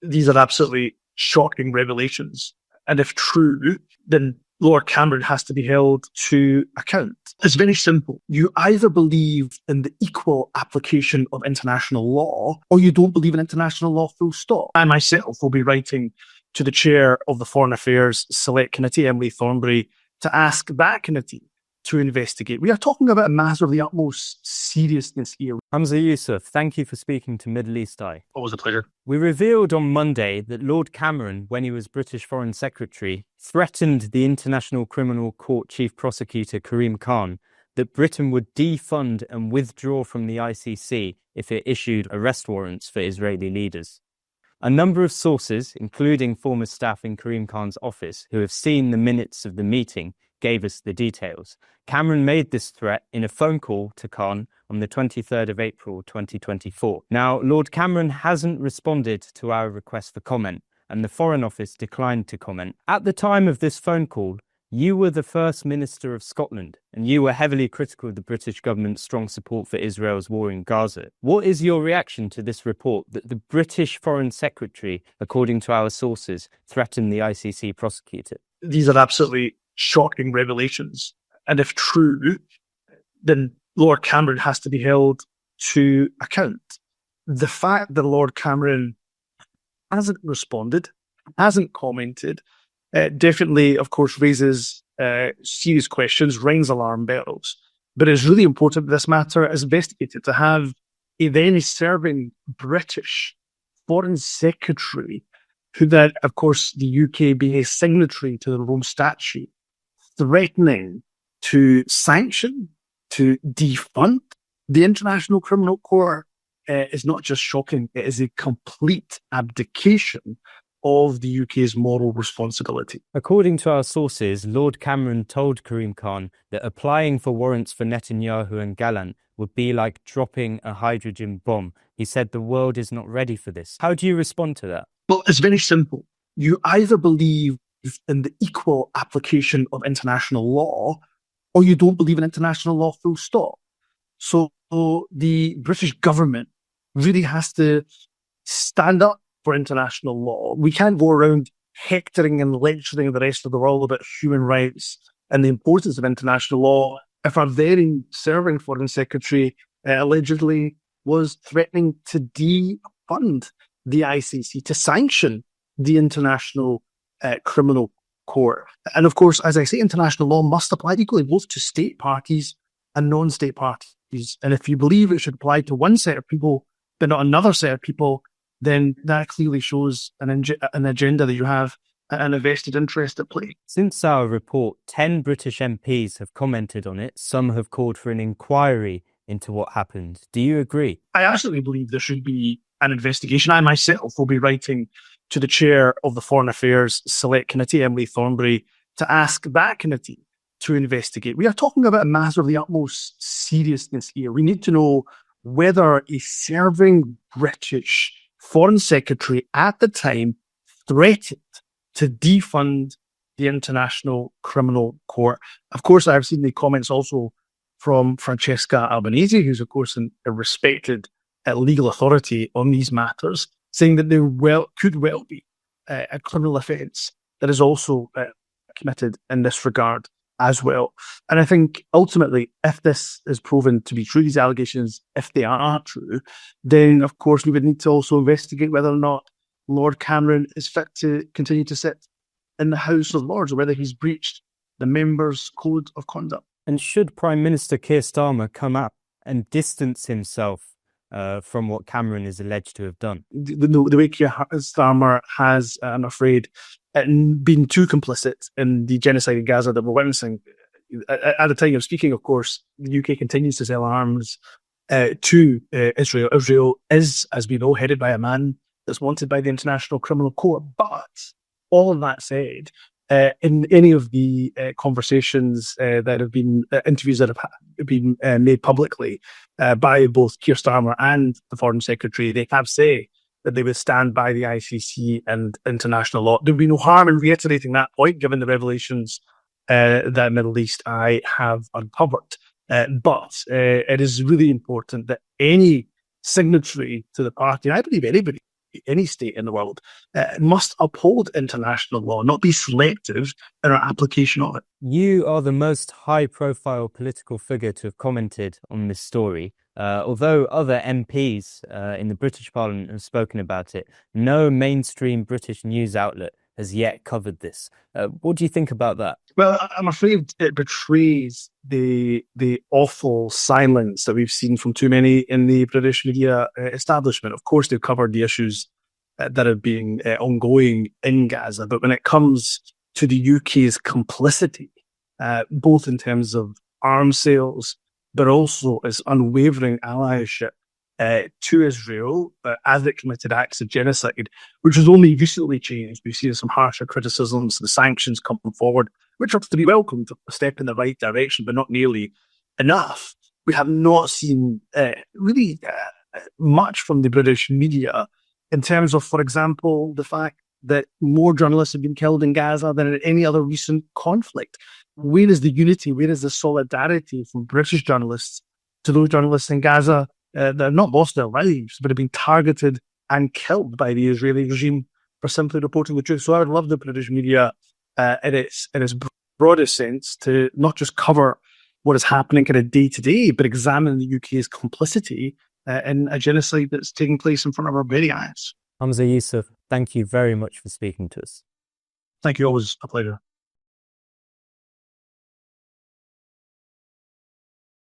These are absolutely shocking revelations. And if true, then Lord Cameron has to be held to account. It's very simple. You either believe in the equal application of international law, or you don't believe in international law, full stop. I myself will be writing to the chair of the Foreign Affairs Select Committee, Emily Thornberry, to ask that committee to investigate. We are talking about a matter of the utmost seriousness here. Humza Yousaf, thank you for speaking to Middle East Eye. Always a pleasure. We revealed on Monday that Lord Cameron, when he was British Foreign Secretary, threatened the International Criminal Court Chief Prosecutor Karim Khan that Britain would defund and withdraw from the ICC if it issued arrest warrants for Israeli leaders. A number of sources, including former staff in Karim Khan's office who have seen the minutes of the meeting, gave us the details. Cameron made this threat in a phone call to Khan on the 23rd of April 2024. Now, Lord Cameron hasn't responded to our request for comment, and the Foreign Office declined to comment. At the time of this phone call, you were the First Minister of Scotland, and you were heavily critical of the British government's strong support for Israel's war in Gaza. What is your reaction to this report that the British Foreign Secretary, according to our sources, threatened the ICC prosecutor? These are absolutely shocking revelations. And if true, then Lord Cameron has to be held to account. The fact that Lord Cameron hasn't responded, hasn't commented, definitely, of course, raises serious questions, rings alarm bells. But it's really important that this matter is investigated, to have a then serving British Foreign Secretary, who that, of course, the UK being a signatory to the Rome Statute, threatening to sanction, to defund the International Criminal Court is not just shocking, it is a complete abdication of the UK's moral responsibility. According to our sources, Lord Cameron told Karim Khan that applying for warrants for Netanyahu and Gallant would be like dropping a hydrogen bomb. He said the world is not ready for this. How do you respond to that? Well, it's very simple. You either believe in the equal application of international law, or you don't believe in international law, full stop. So the British government really has to stand up for international law. We can't go around hectoring and lecturing the rest of the world about human rights and the importance of international law if our then serving Foreign Secretary allegedly was threatening to defund the ICC, to sanction the International Criminal Court. And of course, as I say, international law must apply equally both to state parties and non-state parties. And if you believe it should apply to one set of people, but not another set of people, then that clearly shows an agenda that you have and a vested interest at play. Since our report, 10 British MPs have commented on it. Some have called for an inquiry into what happened. Do you agree? I absolutely believe there should be an investigation. I myself will be writing to the chair of the Foreign Affairs Select Committee, Emily Thornberry, to ask that committee to investigate. We are talking about a matter of the utmost seriousness here. We need to know whether a serving British Foreign Secretary at the time threatened to defund the International Criminal Court. Of course, I've seen the comments also from Francesca Albanese, who's, of course, a respected legal authority on these matters, saying that there could well be a criminal offence that is also committed in this regard as well. And I think ultimately, if this is proven to be true, these allegations, if they are true, then of course we would need to also investigate whether or not Lord Cameron is fit to continue to sit in the House of Lords, or whether he's breached the members' code of conduct. And should Prime Minister Keir Starmer come up and distance himself from what Cameron is alleged to have done? The way Keir Starmer has, I'm afraid, been too complicit in the genocide in Gaza that we're witnessing. At the time of speaking, of course, the UK continues to sell arms to Israel. Israel is, as we know, headed by a man that's wanted by the International Criminal Court. But all of that said, in any of the conversations that have been, interviews that have been made publicly by both Keir Starmer and the Foreign Secretary, they have said that they would stand by the ICC and international law. There would be no harm in reiterating that point, given the revelations that Middle East Eye have uncovered. But it is really important that any signatory to the party, and I believe anybody any state in the world, must uphold international law, not be selective in our application of it. You are the most high-profile political figure to have commented on this story. Although other MPs in the British Parliament have spoken about it, no mainstream British news outlet has yet covered this. What do you think about that? Well, I'm afraid it betrays the awful silence that we've seen from too many in the British media establishment. Of course, they've covered the issues that are being ongoing in Gaza, but when it comes to the UK's complicity, both in terms of arms sales, but also its unwavering allyship to Israel as it committed acts of genocide, which has only recently changed. We've seen some harsher criticisms, the sanctions coming forward, which are to be welcomed, a step in the right direction, but not nearly enough. We have not seen really much from the British media in terms of, for example, the fact that more journalists have been killed in Gaza than in any other recent conflict. Where is the unity? Where is the solidarity from British journalists to those journalists in Gaza that have not lost their lives, but have been targeted and killed by the Israeli regime for simply reporting the truth? So I would love the British media in its broadest sense to not just cover what is happening kind of day to day, but examine the UK's complicity in a genocide that's taking place in front of our very eyes. Humza Yousaf, thank you very much for speaking to us. Thank you. Always a pleasure.